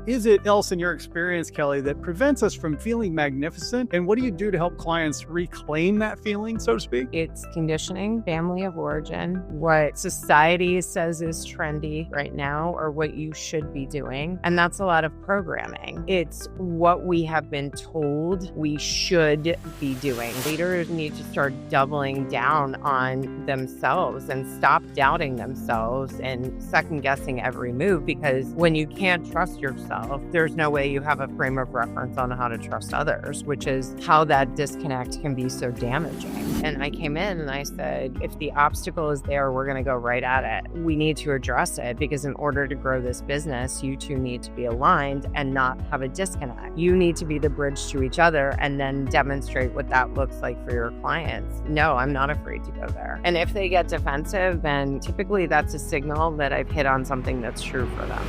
What is it else in your experience, Kelly, that prevents us from feeling magnificent? And what do you do to help clients reclaim that feeling, so to speak? It's conditioning, family of origin, what society says is trendy right now or what you should be doing. And that's a lot of programming. It's what we have been told we should be doing. Leaders need to start doubling down on themselves and stop doubting themselves and second guessing every move, because when you can't trust yourself, there's no way you have a frame of reference on how to trust others, which is how that disconnect can be so damaging. And I came in and I said, if the obstacle is there, we're going to go right at it. We need to address it, because in order to grow this business, you two need to be aligned and not have a disconnect. You need to be the bridge to each other and then demonstrate what that looks like for your clients. No, I'm not afraid to go there. And if they get defensive, then typically that's a signal that I've hit on something that's true for them.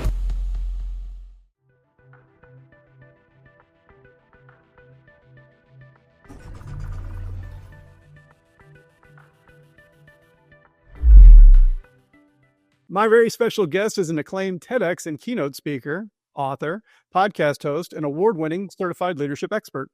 My very special guest is an acclaimed TEDx and keynote speaker, author, podcast host, and award-winning certified leadership expert.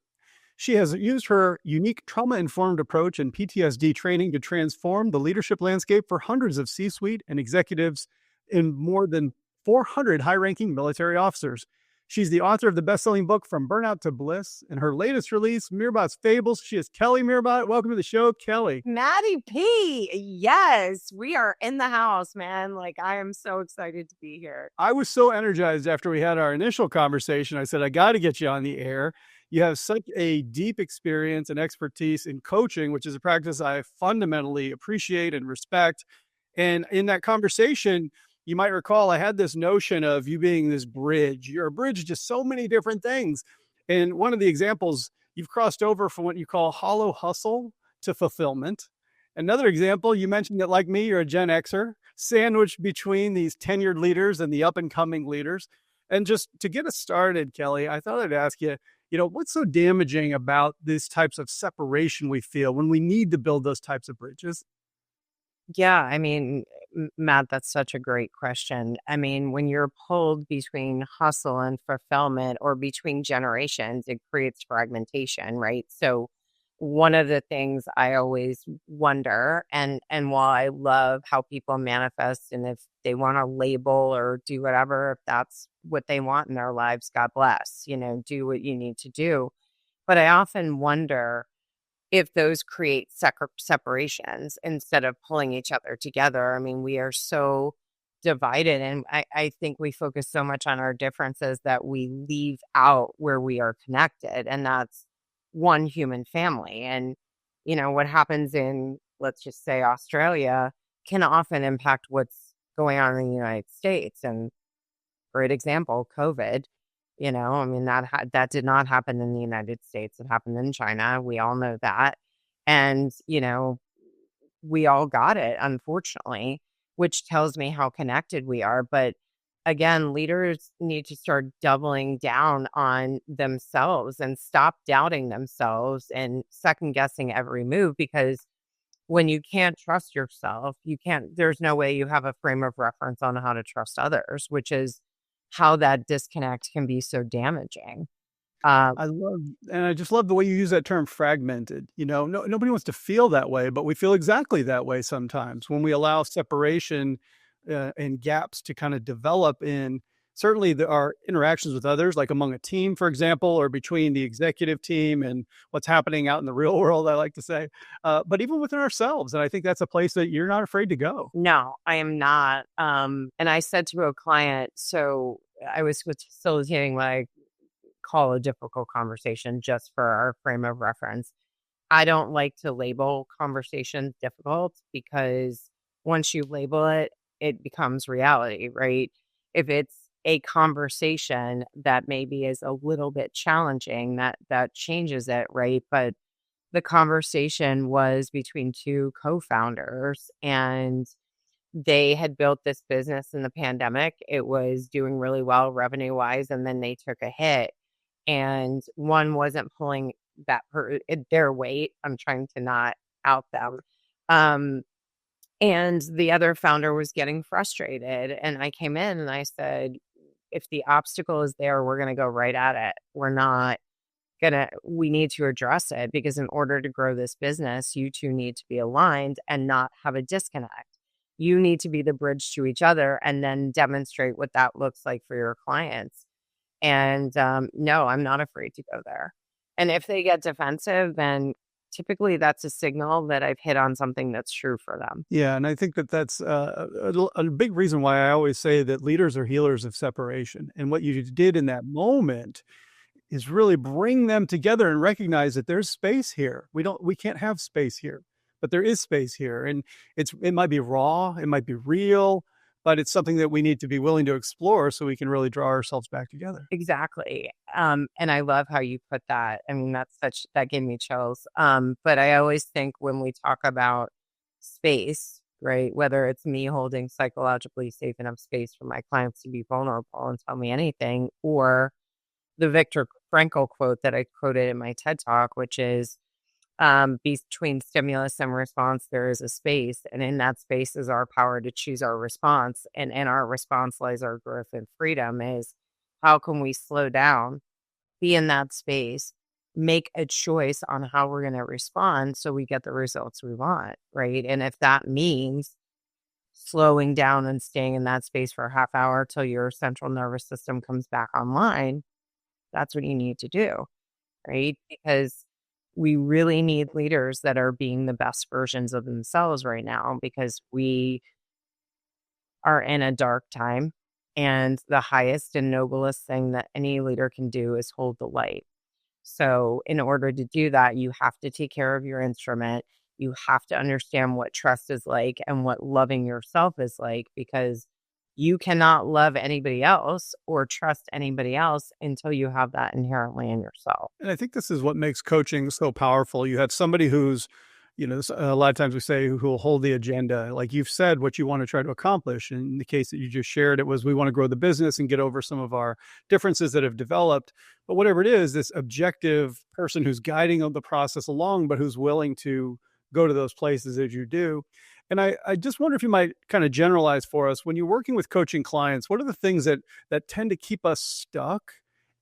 She has used her unique trauma-informed approach and PTSD training to transform the leadership landscape for hundreds of C-suite and executives in more than 400 high-ranking military officers. She's the author of the best-selling book From Burnout to Bliss, and her latest release, Meerbott's Fables. She is Kelly Meerbott. Welcome to the show, Kelly. Maddie P. Yes, we are in the house, man. Like, I am so excited to be here. I was so energized after we had our initial conversation. I said, I got to get you on the air. You have such a deep experience and expertise in coaching, which is a practice I fundamentally appreciate and respect. And in that conversation, you might recall I had this notion of you being this bridge. You're a bridge to so many different things. And one of the examples, you've crossed over from what you call hollow hustle to fulfillment. Another example, you mentioned that like me, you're a Gen Xer, sandwiched between these tenured leaders and the up and coming leaders. And just to get us started, Kelly, I thought I'd ask you, what's so damaging about these types of separation we feel when we need to build those types of bridges? Yeah, I mean, Matt, that's such a great question. I mean, when you're pulled between hustle and fulfillment or between generations, it creates fragmentation, right? So one of the things I always wonder, and while I love how people manifest, and if they want to label or do whatever, if that's what they want in their lives, God bless, do what you need to do. But I often wonder if those create separations instead of pulling each other together. I mean, we are so divided, and I think we focus so much on our differences that we leave out where we are connected, and that's one human family. And, what happens in, let's just say, Australia can often impact what's going on in the United States. And great example, COVID. I mean, that did not happen in the United States. It happened in China. We all know that. And, we all got it, unfortunately, which tells me how connected we are. But again, leaders need to start doubling down on themselves and stop doubting themselves and second guessing every move, because when you can't trust yourself, there's no way you have a frame of reference on how to trust others, which is how that disconnect can be so damaging. I just love the way you use that term fragmented. Nobody wants to feel that way, but we feel exactly that way sometimes when we allow separation and gaps to kind of develop in certainly our interactions with others, like among a team, for example, or between the executive team and what's happening out in the real world, I like to say, but even within ourselves. And I think that's a place that you're not afraid to go. No, I am not. And I said to a client, so I was facilitating what I call a difficult conversation just for our frame of reference. I don't like to label conversations difficult, because once you label it, it becomes reality, right? If it's a conversation that maybe is a little bit challenging, that changes it, right? But the conversation was between two co-founders, and they had built this business in the pandemic. It was doing really well revenue wise, and then they took a hit, and one wasn't pulling their weight. I'm trying to not out them. And the other founder was getting frustrated. And I came in and I said, if the obstacle is there, we're going to go right at it. We're not we need to address it, because in order to grow this business, you two need to be aligned and not have a disconnect. You need to be the bridge to each other and then demonstrate what that looks like for your clients. And no, I'm not afraid to go there. And if they get defensive, then typically that's a signal that I've hit on something that's true for them. Yeah, and I think that that's a big reason why I always say that leaders are healers of separation. And what you did in that moment is really bring them together and recognize that there's space here. We can't have space here, but there is space here. And it might be raw, it might be real, but it's something that we need to be willing to explore so we can really draw ourselves back together. Exactly. And I love how you put that. I mean, that gave me chills. But I always think when we talk about space, right, whether it's me holding psychologically safe enough space for my clients to be vulnerable and tell me anything, or the Viktor Frankl quote that I quoted in my TED Talk, which is, between stimulus and response, there is a space. And in that space is our power to choose our response. And in our response lies our growth and freedom. Is how can we slow down, be in that space, make a choice on how we're going to respond so we get the results we want, right? And if that means slowing down and staying in that space for a half hour till your central nervous system comes back online, that's what you need to do, right? Because we really need leaders that are being the best versions of themselves right now, because we are in a dark time. And the highest and noblest thing that any leader can do is hold the light. So in order to do that, you have to take care of your instrument. You have to understand what trust is like and what loving yourself is like, because you cannot love anybody else or trust anybody else until you have that inherently in yourself. And I think this is what makes coaching so powerful. You have somebody who's, a lot of times we say who will hold the agenda. Like you've said, what you want to try to accomplish. In the case that you just shared, it was we want to grow the business and get over some of our differences that have developed. But whatever it is, this objective person who's guiding the process along, but who's willing to go to those places as you do. And I just wonder if you might kind of generalize for us, when you're working with coaching clients, what are the things that tend to keep us stuck?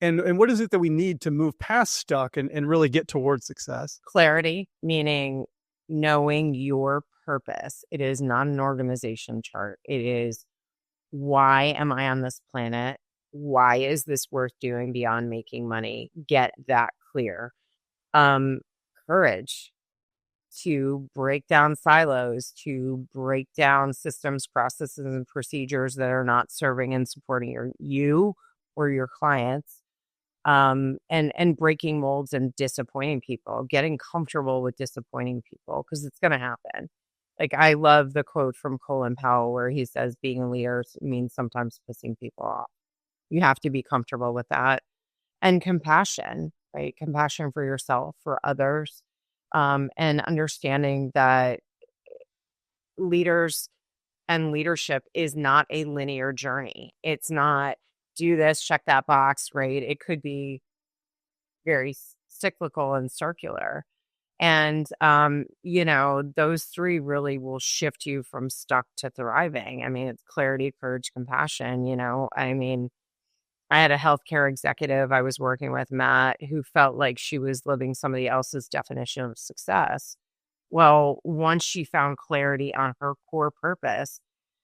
And what is it that we need to move past stuck and really get towards success? Clarity, meaning knowing your purpose. It is not an organization chart. It is, why am I on this planet? Why is this worth doing beyond making money? Get that clear. Courage to break down silos, to break down systems, processes, and procedures that are not serving and supporting you or your clients. And breaking molds and disappointing people, getting comfortable with disappointing people, because it's going to happen. Like, I love the quote from Colin Powell where he says being a leader means sometimes pissing people off. You have to be comfortable with that. And compassion, right? Compassion for yourself, for others, and understanding that leaders and leadership is not a linear journey. It's not do this, check that box, right? It could be very cyclical and circular. And, those three really will shift you from stuck to thriving. I mean, it's clarity, courage, compassion. I had a healthcare executive I was working with, Matt, who felt like she was living somebody else's definition of success. Well, once she found clarity on her core purpose,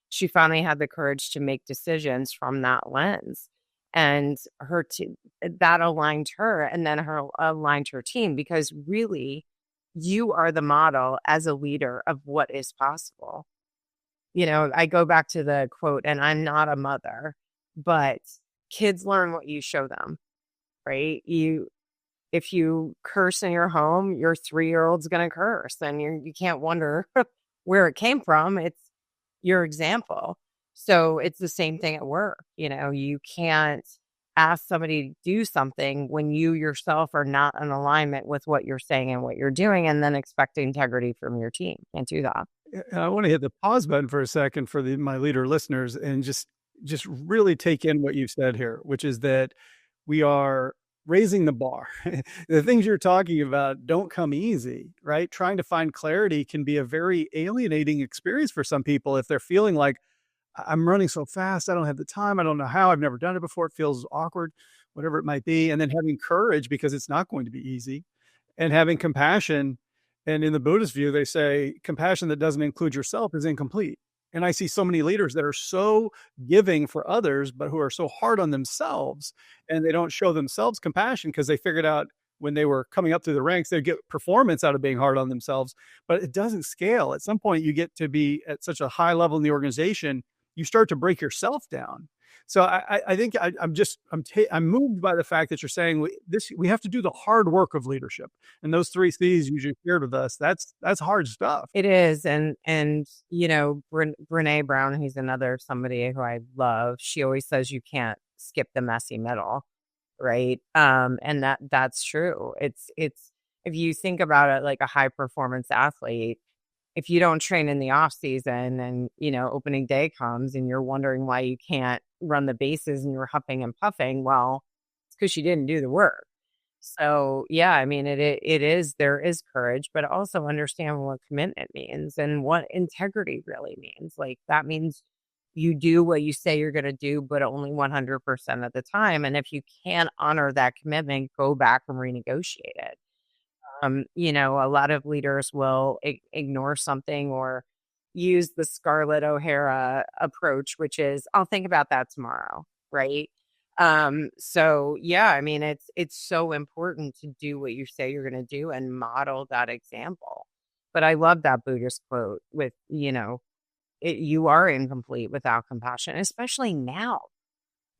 she finally had the courage to make decisions from that lens. And that aligned her, and then aligned her team, because really, you are the model as a leader of what is possible. I go back to the quote, and I'm not a mother, but kids learn what you show them, right? If you curse in your home, your 3-year-old's going to curse, and you can't wonder where it came from. It's your example. So it's the same thing at work. You can't ask somebody to do something when you yourself are not in alignment with what you're saying and what you're doing, and then expect integrity from your team. Can't do that. And I want to hit the pause button for a second for my leader listeners and just really take in what you've said here, which is that we are raising the bar. The things you're talking about don't come easy, right? Trying to find clarity can be a very alienating experience for some people if they're feeling like, I'm running so fast. I don't have the time. I don't know how. I've never done it before. It feels awkward, whatever it might be. And then having courage because it's not going to be easy and having compassion. And in the Buddhist view, they say compassion that doesn't include yourself is incomplete. And I see so many leaders that are so giving for others, but who are so hard on themselves and they don't show themselves compassion because they figured out when they were coming up through the ranks, they get performance out of being hard on themselves, but it doesn't scale. At some point, you get to be at such a high level in the organization, you start to break yourself down. So I think I'm moved by the fact that you're saying we have to do the hard work of leadership, and those 3 C's you just shared with us. That's hard stuff. It is, and Brene Brown, who's another somebody who I love. She always says you can't skip the messy middle, right? And that's true. It's if you think about it like a high performance athlete, if you don't train in the off season and, opening day comes and you're wondering why you can't run the bases and you're huffing and puffing, well, it's because you didn't do the work. So, yeah, I mean, there is courage, but also understand what commitment means and what integrity really means. Like that means you do what you say you're going to do, but only 100% of the time. And if you can't honor that commitment, go back and renegotiate it. A lot of leaders will ignore something or use the Scarlett O'Hara approach, which is, I'll think about that tomorrow. Right. So yeah, I mean, it's so important to do what you say you're going to do and model that example. But I love that Buddhist quote with, you are incomplete without compassion, especially now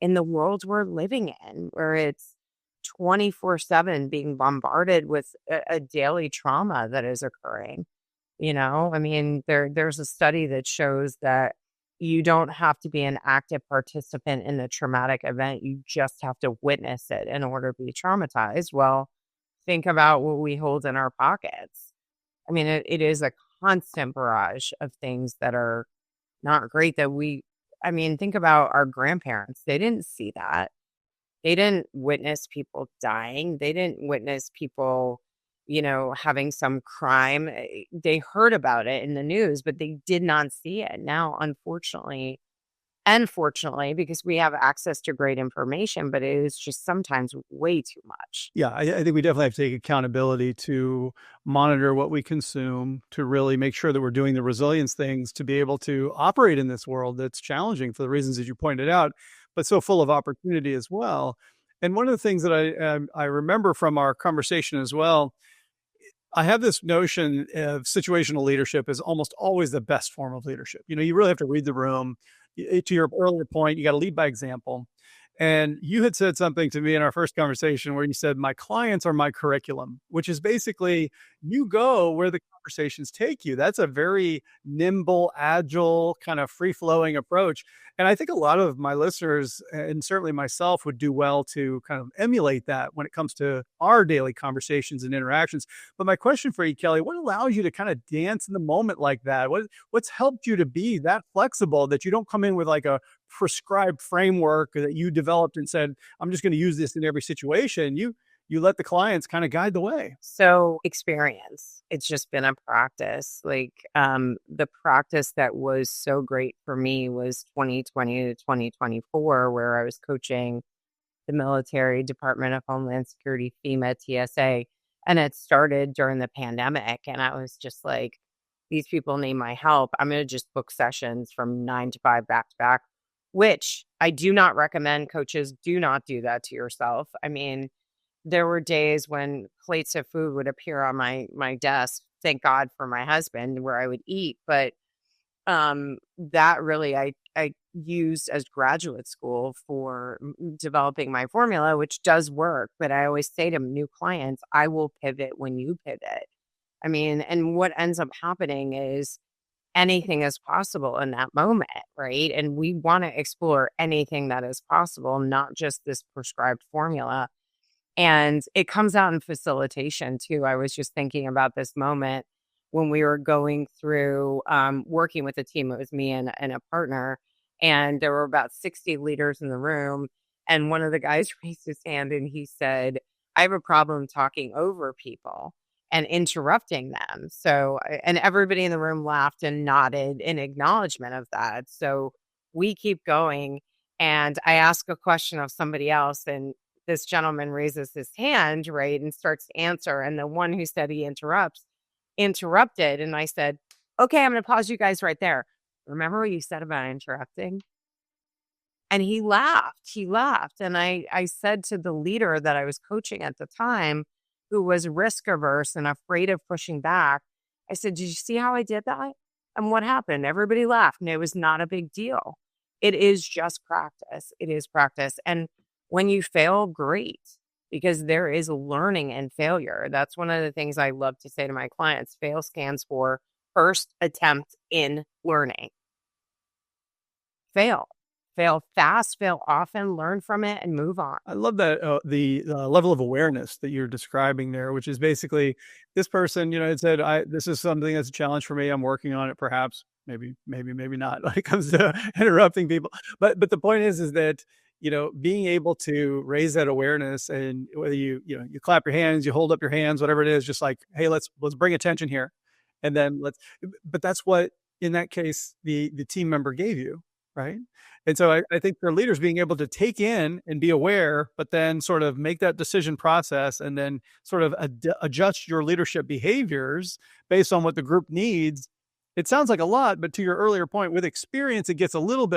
in the world we're living in, where it's 24/7 being bombarded with a daily trauma that is occurring. I mean, there's a study that shows that you don't have to be an active participant in the traumatic event. You just have to witness it in order to be traumatized. Well, think about what we hold in our pockets. I mean, it is a constant barrage of things that are not great I mean, think about our grandparents. They didn't see that. They didn't witness people dying. They didn't witness people, having some crime. They heard about it in the news, but they did not see it. Now, unfortunately, and fortunately, because we have access to great information, but it is just sometimes way too much. Yeah, I think we definitely have to take accountability to monitor what we consume, to really make sure that we're doing the resilience things to be able to operate in this world that's challenging for the reasons that you pointed out, but so full of opportunity as well. And one of the things that I remember from our conversation as well, I have this notion of situational leadership is almost always the best form of leadership. You really have to read the room. To your earlier point, you got to lead by example. And you had said something to me in our first conversation where you said, my clients are my curriculum, which is basically you go where the conversations take you. That's a very nimble, agile, kind of free flowing approach. And I think a lot of my listeners, and certainly myself, would do well to kind of emulate that when it comes to our daily conversations and interactions. But my question for you, Kelly, what allows you to kind of dance in the moment like that? What's helped you to be that flexible that you don't come in with like a prescribed framework that you developed and said, I'm just going to use this in every situation? You let the clients kind of guide the way. So experience, it's just been a practice. Like the practice that was so great for me was 2020 to 2024, where I was coaching the military, Department of Homeland Security, FEMA, TSA. And it started during the pandemic. And I was just like, these people need my help. I'm going to just book sessions from 9 to 5 back to back, which I do not recommend. Coaches, do not do that to yourself. I mean, there were days when plates of food would appear on my desk. Thank God for my husband, where I would eat. But that really I used as graduate school for developing my formula, which does work. But I always say to new clients, I will pivot when you pivot. I mean, and what ends up happening is anything is possible in that moment, right? And we want to explore anything that is possible, not just this prescribed formula. And it comes out in facilitation too. I was just thinking about this moment when we were going through working with a team. It was me and a partner, and there were about 60 leaders in the room. And one of the guys raised his hand and he said, I have a problem talking over people and interrupting them. So, and everybody in the room laughed and nodded in acknowledgement of that. So we keep going. And I ask a question of somebody else, and this gentleman raises his hand, right, and starts to answer. And the one who said he interrupted. And I said, okay, I'm going to pause you guys right there. Remember what you said about interrupting? And he laughed. He laughed. And I said to the leader that I was coaching at the time, who was risk averse and afraid of pushing back, I said, did you see how I did that? And what happened? Everybody laughed, and it was not a big deal. It is just practice. It is practice. And when you fail, great, because there is learning in failure. That's one of the things I love to say to my clients. Fail stands for first attempt in learning. Fail. Fail fast, fail often, learn from it, and move on. I love that the level of awareness that you're describing there, which is basically this person, had said, this is something that's a challenge for me. I'm working on it, perhaps, maybe not when it comes to interrupting people. But the point is that, being able to raise that awareness, and whether you clap your hands, you hold up your hands, whatever it is, just like, hey, let's bring attention here. And then but that's what, in that case, the team member gave you. Right. And so I think for leaders, being able to take in and be aware, but then sort of make that decision process, and then sort of adjust your leadership behaviors based on what the group needs. It sounds like a lot, but to your earlier point, with experience, it gets a little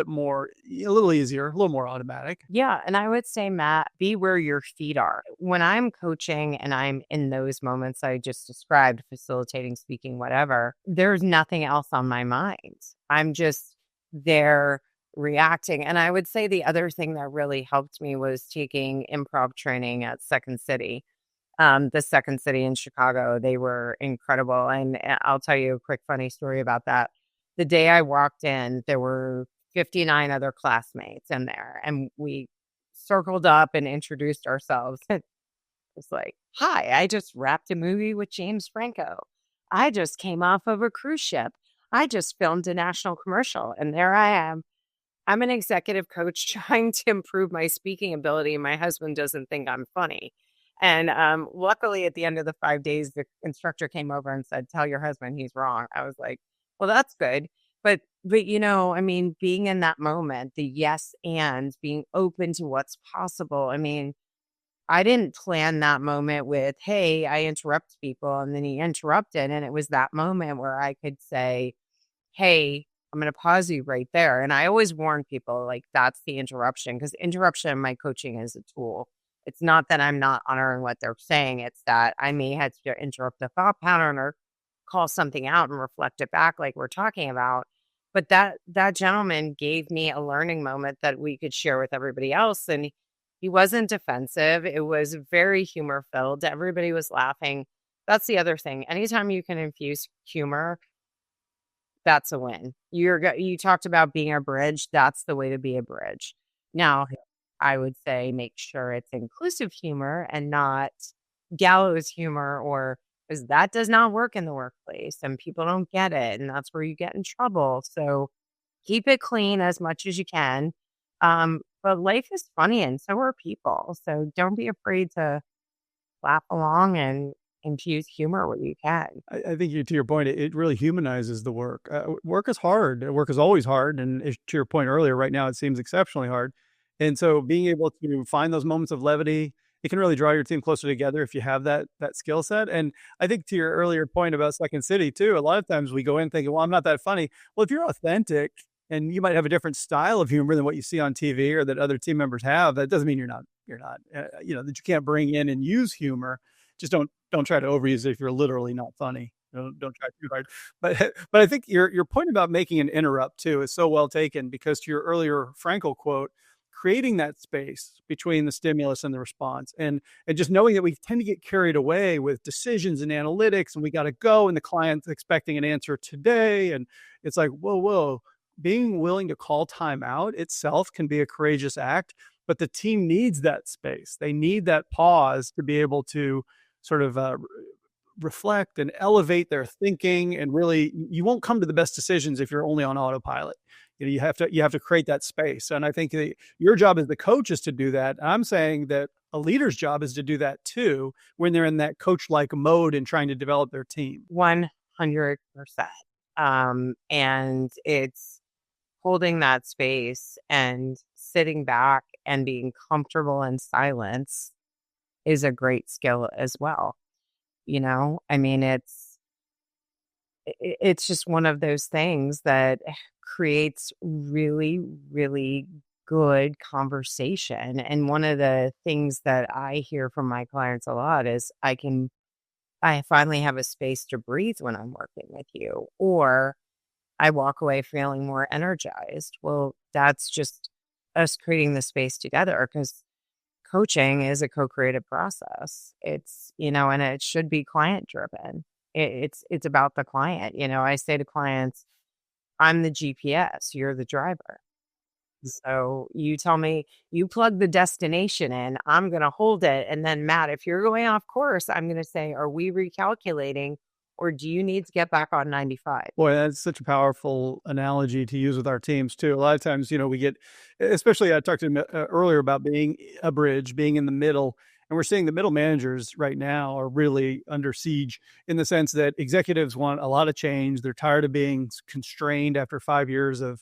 easier, a little more automatic. Yeah. And I would say, Matt, be where your feet are. When I'm coaching and I'm in those moments I just described, facilitating, speaking, whatever, there's nothing else on my mind. I'm just there reacting. And I would say the other thing that really helped me was taking improv training at Second City. The Second City in Chicago, they were incredible. And I'll tell you a quick funny story about that. The day I walked in, there were 59 other classmates in there, and we circled up and introduced ourselves. It was like, hi, I just wrapped a movie with James Franco. I just came off of a cruise ship. I just filmed a national commercial, and there I am. I'm an executive coach trying to improve my speaking ability. My husband doesn't think I'm funny. And luckily, at the end of the 5 days, the instructor came over and said, tell your husband he's wrong. I was like, well, that's good. But I mean, being in that moment, the yes and being open to what's possible. I mean, I didn't plan that moment with, hey, I interrupt people. And then he interrupted. And it was that moment where I could say, hey, I'm going to pause you right there. And I always warn people, like, that's the interruption, because interruption in my coaching is a tool. It's not that I'm not honoring what they're saying. It's that I may have to interrupt a thought pattern or call something out and reflect it back like we're talking about. But that gentleman gave me a learning moment that we could share with everybody else. And he wasn't defensive. It was very humor filled. Everybody was laughing. That's the other thing. Anytime you can infuse humor, that's a win. You talked about being a bridge. That's the way to be a bridge. Now, I would say make sure it's inclusive humor and not gallows humor, or because that does not work in the workplace and people don't get it. And that's where you get in trouble. So keep it clean as much as you can. But life is funny, and so are people. So don't be afraid to laugh along and infuse humor where you can. I think to your point, it really humanizes the work. Work is hard. Work is always hard. And to your point earlier, right now, it seems exceptionally hard. And so being able to find those moments of levity, it can really draw your team closer together if you have that skill set. And I think to your earlier point about Second City too, a lot of times we go in thinking, well, I'm not that funny. Well, if you're authentic and you might have a different style of humor than what you see on TV or that other team members have, that doesn't mean you're not, that you can't bring in and use humor. Just don't try to overuse it if you're literally not funny. Don't try too hard. But I think your point about making an interrupt too is so well taken, because to your earlier Frankel quote, creating that space between the stimulus and the response, and just knowing that we tend to get carried away with decisions and analytics, and we got to go, and the client's expecting an answer today, and it's like, whoa, being willing to call time out itself can be a courageous act, but the team needs that space. They need that pause to be able to sort of reflect and elevate their thinking. And really, you won't come to the best decisions if you're only on autopilot. You have to create that space. And I think your job as the coach is to do that. I'm saying that a leader's job is to do that too, when they're in that coach-like mode and trying to develop their team. 100%. And it's holding that space and sitting back and being comfortable in silence is a great skill as well. I mean, it's just one of those things that creates really, really good conversation. And one of the things that I hear from my clients a lot is I finally have a space to breathe when I'm working with you, or I walk away feeling more energized. Well, that's just us creating the space together, because coaching is a co-creative process. And it should be client driven. It's about the client. I say to clients, I'm the GPS, you're the driver. So you tell me, you plug the destination in, I'm going to hold it. And then, Matt, if you're going off course, I'm going to say, are we recalculating, or do you need to get back on 95? Boy, that's such a powerful analogy to use with our teams too. A lot of times, we get, especially I talked to him earlier about being a bridge, being in the middle. And we're seeing the middle managers right now are really under siege in the sense that executives want a lot of change. They're tired of being constrained after 5 years of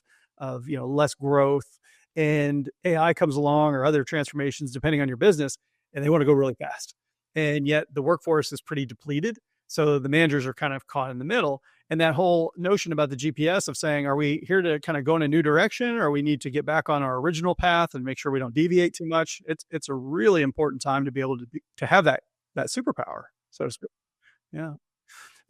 less growth, and AI comes along or other transformations depending on your business, and they want to go really fast. And yet the workforce is pretty depleted. So the managers are kind of caught in the middle. And that whole notion about the GPS of saying, are we here to kind of go in a new direction, or we need to get back on our original path and make sure we don't deviate too much? It's a really important time to be able to have that superpower, so to speak. Yeah.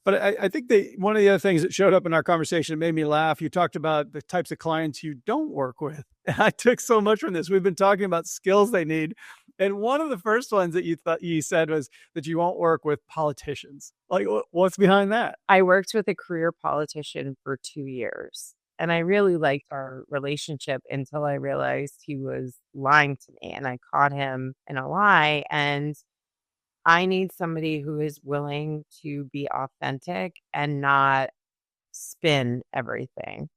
But I think one of the other things that showed up in our conversation that made me laugh, you talked about the types of clients you don't work with. And I took so much from this. We've been talking about skills they need. And one of the first ones that you said was that you won't work with politicians. Like, what's behind that? I worked with a career politician for 2 years, and I really liked our relationship until I realized he was lying to me, and I caught him in a lie. And I need somebody who is willing to be authentic and not spin everything,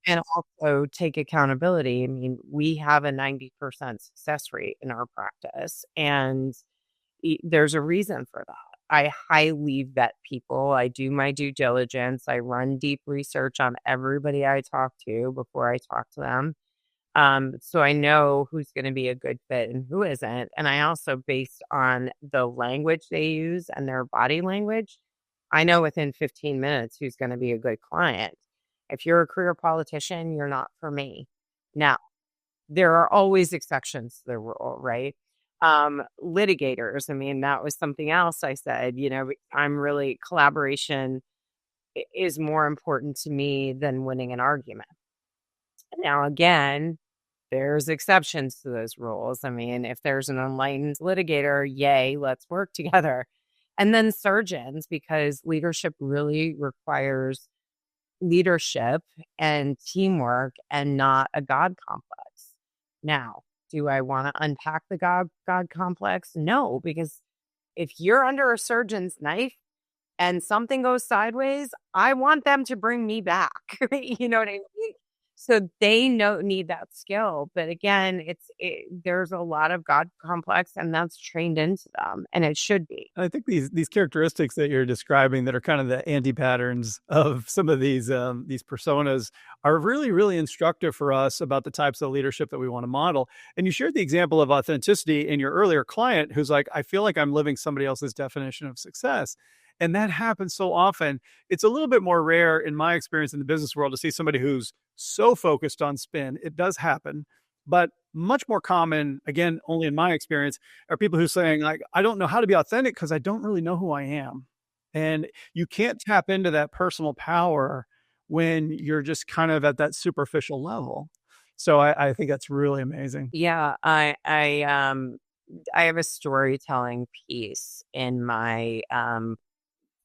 and also take accountability. I mean, we have a 90% success rate in our practice, and there's a reason for that. I highly vet people. I do my due diligence. I run deep research on everybody I talk to before I talk to them. So I know who's going to be a good fit and who isn't. And I also, based on the language they use and their body language, I know within 15 minutes who's going to be a good client. If you're a career politician, you're not for me. Now, there are always exceptions to the rule, right? Litigators, I mean, that was something else I said. I'm really, collaboration is more important to me than winning an argument. Now, again, there's exceptions to those rules. I mean, if there's an enlightened litigator, yay, let's work together. And then surgeons, because leadership really requires leadership and teamwork and not a God complex. Now, do I want to unpack the God complex? No, because if you're under a surgeon's knife and something goes sideways, I want them to bring me back. You know what I mean? So they need that skill. But again, there's a lot of God complex, and that's trained into them, and it should be. I think these characteristics that you're describing that are kind of the anti-patterns of some of these personas are really, really instructive for us about the types of leadership that we want to model. And you shared the example of authenticity in your earlier client who's like, I feel like I'm living somebody else's definition of success. And that happens so often. It's a little bit more rare in my experience in the business world to see somebody who's so focused on spin. It does happen, but much more common, again, only in my experience, are people who are saying, like, I don't know how to be authentic because I don't really know who I am. And you can't tap into that personal power when you're just kind of at that superficial level. So I think that's really amazing. Yeah, I have a storytelling piece in my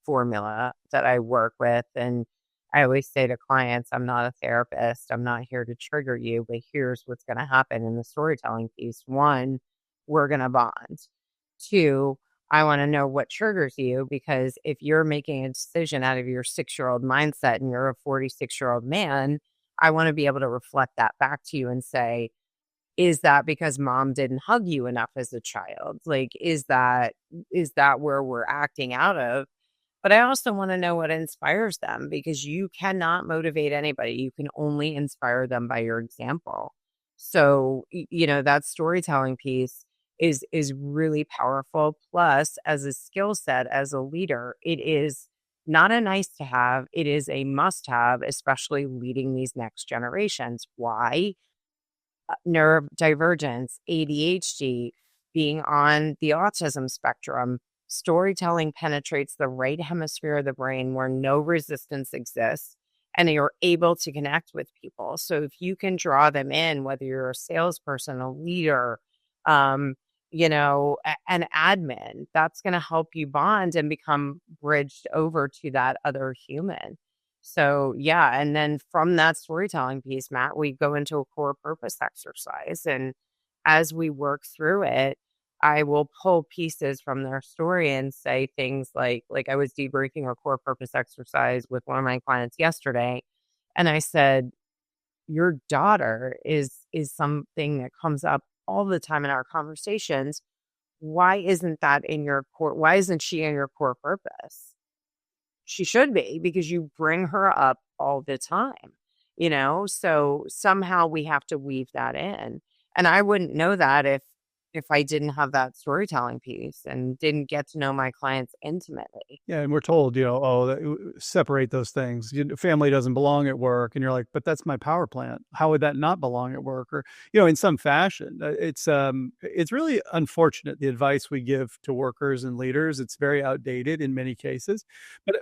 formula that I work with. And I always say to clients, I'm not a therapist. I'm not here to trigger you, but here's what's going to happen in the storytelling piece. One, we're going to bond. Two, I want to know what triggers you, because if you're making a decision out of your 6-year-old mindset and you're a 46-year-old man, I want to be able to reflect that back to you and say, is that because mom didn't hug you enough as a child? Like, is that where we're acting out of? But I also want to know what inspires them, because you cannot motivate anybody. You can only inspire them by your example. So, that storytelling piece is really powerful. Plus, as a skill set, as a leader, it is not a nice to have, it is a must have, especially leading these next generations. Why? Neurodivergence, ADHD, being on the autism spectrum, storytelling penetrates the right hemisphere of the brain where no resistance exists, and you're able to connect with people. So if you can draw them in, whether you're a salesperson, a leader, um, an admin, that's going to help you bond and become bridged over to that other human. So, yeah, and then from that storytelling piece, Matt, we go into a core purpose exercise, and as we work through it, I will pull pieces from their story and say things like I was debriefing a core purpose exercise with one of my clients yesterday, and I said, "Your daughter is something that comes up all the time in our conversations. Why isn't that in your core? Why isn't she in your core purpose?" She should be, because you bring her up all the time. So somehow we have to weave that in. And I wouldn't know that if I didn't have that storytelling piece and didn't get to know my clients intimately. Yeah, and we're told, oh, separate those things. Family doesn't belong at work, and you're like, but that's my power plant. How would that not belong at work? Or, in some fashion, it's really unfortunate the advice we give to workers and leaders. It's very outdated in many cases.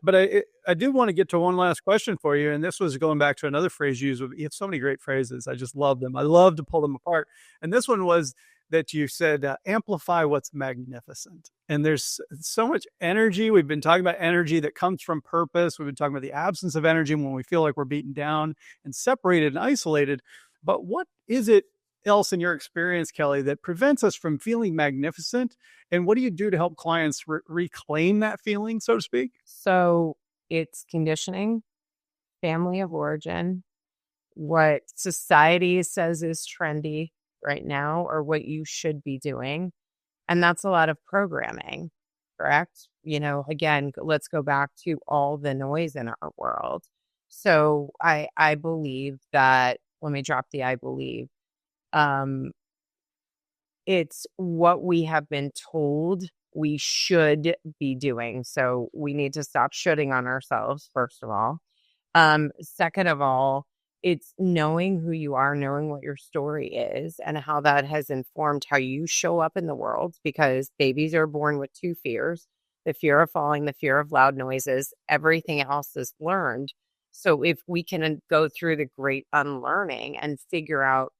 But I do want to get to one last question for you, and this was going back to another phrase you used. You have so many great phrases. I just love them. I love to pull them apart. And this one was that you said, amplify what's magnificent. And there's so much energy. We've been talking about energy that comes from purpose. We've been talking about the absence of energy when we feel like we're beaten down and separated and isolated. But what is it else in your experience, Kelly, that prevents us from feeling magnificent? And what do you do to help clients reclaim that feeling, so to speak? So it's conditioning, family of origin, what society says is trendy right now, or what you should be doing. And that's a lot of programming, correct? Again, let's go back to all the noise in our world. So I believe that, let me drop the I believe. Um, it's what we have been told we should be doing. So we need to stop shooting on ourselves, first of all. Second of all, it's knowing who you are, knowing what your story is, and how that has informed how you show up in the world, because babies are born with two fears: the fear of falling, the fear of loud noises. Everything else is learned. So if we can go through the great unlearning and figure out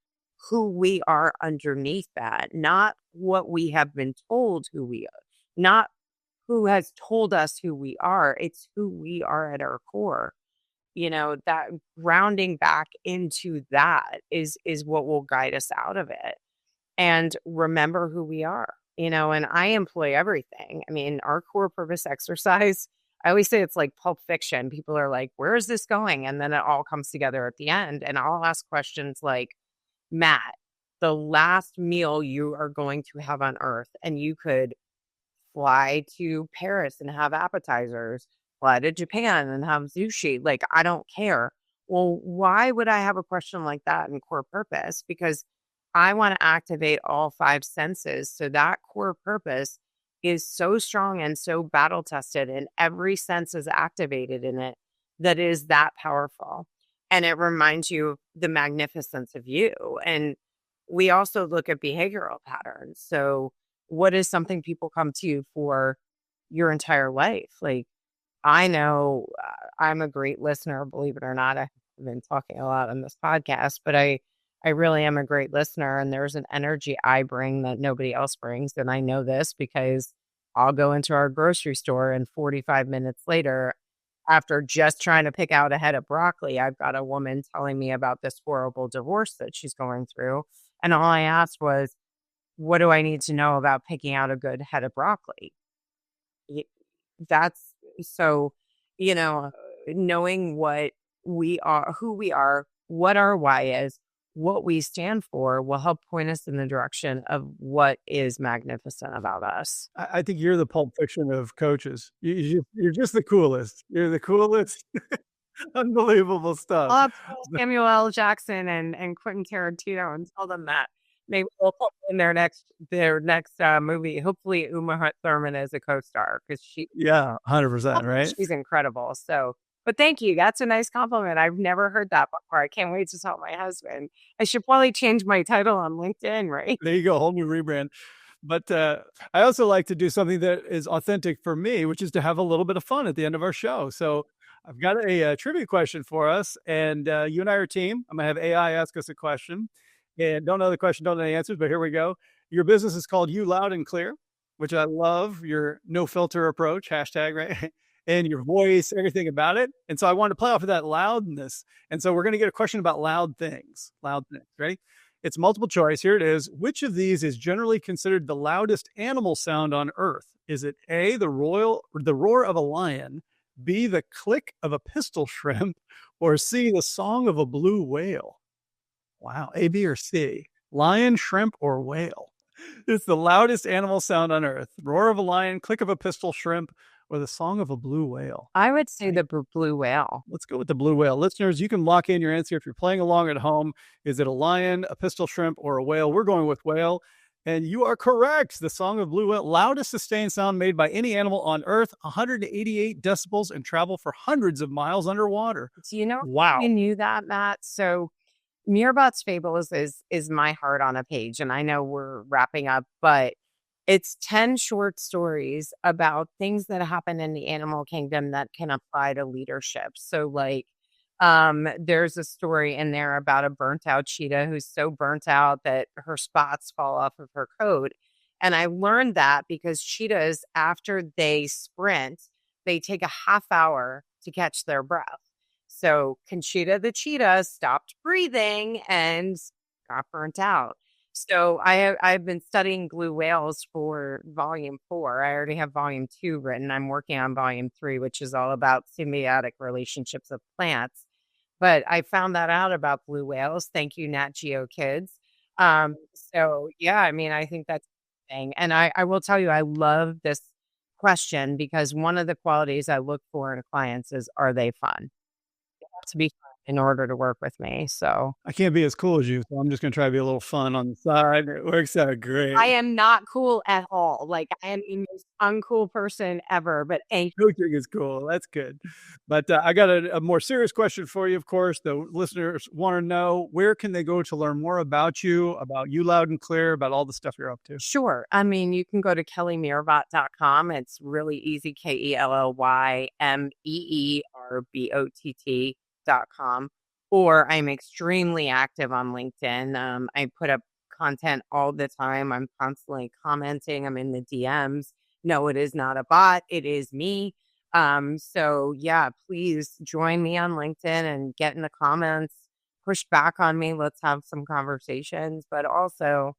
who we are underneath that, not what we have been told who we are, not who has told us who we are, it's who we are at our core. That grounding back into that is what will guide us out of it, and remember who we are. And I employ everything. I mean, our core purpose exercise, I always say it's like Pulp Fiction. People are like, where is this going? And then it all comes together at the end. And I'll ask questions like, Matt, the last meal you are going to have on earth, and you could fly to Paris and have appetizers, fly to Japan and have sushi. Like, I don't care. Well, why would I have a question like that in core purpose? Because I want to activate all five senses. So that core purpose is so strong and so battle tested, and every sense is activated in it, that is that powerful. And it reminds you of the magnificence of you. And we also look at behavioral patterns. So what is something people come to you for your entire life? Like, I know I'm a great listener, believe it or not. I've been talking a lot on this podcast, but I really am a great listener, and there's an energy I bring that nobody else brings. And I know this because I'll go into our grocery store, and 45 minutes later, after just trying to pick out a head of broccoli, I've got a woman telling me about this horrible divorce that she's going through. And all I asked was, what do I need to know about picking out a good head of broccoli? Y- That's so, you know, knowing what we are, who we are, what our why is, what we stand for will help point us in the direction of what is magnificent about us. I think you're the Pulp Fiction of coaches. You're just the coolest. You're the coolest. Unbelievable stuff. I'll have to call Samuel L. Jackson and Quentin Tarantino and tell them that. Maybe we'll put in their next movie. Hopefully, Thurman is a co-star because Yeah, 100%, right? she's incredible. So, but thank you. That's a nice compliment. I've never heard that before. I can't wait to tell my husband. I should probably change my title on LinkedIn, right? There you go, whole new rebrand. But I also like to do something that is authentic for me, which is to have a little bit of fun at the end of our show. So I've got a trivia question for us, and you and I are a team. I'm gonna have AI ask us a question, and don't know the question, don't know the answers, but here we go. Your business is called You Loud and Clear, which I love. Your no filter approach, hashtag, right? And your voice, everything about it. And so I wanted to play off of that loudness. And so we're going to get a question about loud things. Loud things. Ready? It's multiple choice. Here it is. Which of these is generally considered the loudest animal sound on Earth? Is it A, the roar of a lion, B, the click of a pistol shrimp, or C, the song of a blue whale? Wow. A, B, or C? Lion, shrimp, or whale? It's the loudest animal sound on Earth. Roar of a lion, click of a pistol shrimp, or the song of a blue whale? I would say the blue whale. Let's go with the blue whale. Listeners, you can lock in your answer if you're playing along at home. Is it a lion, a pistol shrimp, or a whale? We're going with whale. And you are correct. The song of blue whale, loudest sustained sound made by any animal on Earth, 188 decibels, and travel for hundreds of miles underwater. Do you know Wow. you knew that, Matt? So Meerbott's Fables is my heart on a page, and I know we're wrapping up, but it's 10 short stories about things that happen in the animal kingdom that can apply to leadership. So like there's a story in there about a burnt out cheetah who's so burnt out that her spots fall off of her coat. And I learned that because cheetahs, after they sprint, they take a half hour to catch their breath. So Conchita the cheetah stopped breathing and got burnt out. So I've been studying blue whales for volume 4. I already have volume 2 written. I'm working on volume 3, which is all about symbiotic relationships of plants. But I found that out about blue whales. Thank you, Nat Geo Kids. So yeah, I mean, I think that's a thing. And I will tell you, I love this question because one of the qualities I look for in clients is, are they fun? They have to be fun in order to work with me. So I can't be as cool as you, so I'm just going to try to be a little fun on the side. It works out great. I am not cool at all. Like I am the most uncool person ever, but Coaching is cool. That's good. But I got a more serious question for you, of course. The listeners want to know, where can they go to learn more about you loud and clear, about all the stuff you're up to? sure. I mean, you can go to kellymeerbott.com. It's really easy. KELLYMEERBOTT.com. Or I'm extremely active on LinkedIn. I put up content all the time. I'm constantly commenting. I'm in the DMs. No, it is not a bot. It is me. So yeah, please join me on LinkedIn and get in the comments, push back on me. Let's have some conversations, but also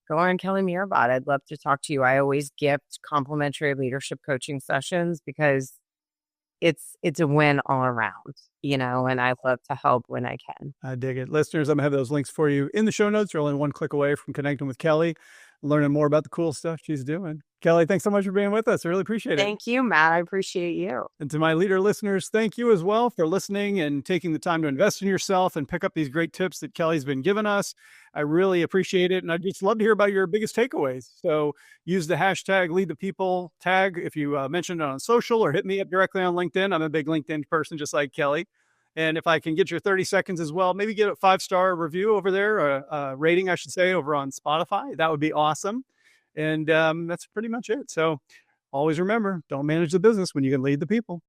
go on Kelly Meerbott. I'd love to talk to you. I always gift complimentary leadership coaching sessions because it's a win all around, and I love to help when I can. I dig it. Listeners, I'm going to have those links for you in the show notes. You're only one click away from connecting with Kelly, learning more about the cool stuff she's doing. Kelly, thanks so much for being with us. I really appreciate it. Thank you, Matt. I appreciate you. And to my leader listeners, thank you as well for listening and taking the time to invest in yourself and pick up these great tips that Kelly's been giving us. I really appreciate it. And I'd just love to hear about your biggest takeaways. So use the hashtag Lead the People tag if you mentioned it on social, or hit me up directly on LinkedIn. I'm a big LinkedIn person, just like Kelly. And if I can get your 30 seconds as well, maybe get a 5-star review over there, a rating, I should say, over on Spotify. That would be awesome. And that's pretty much it. So always remember, don't manage the business when you can lead the people.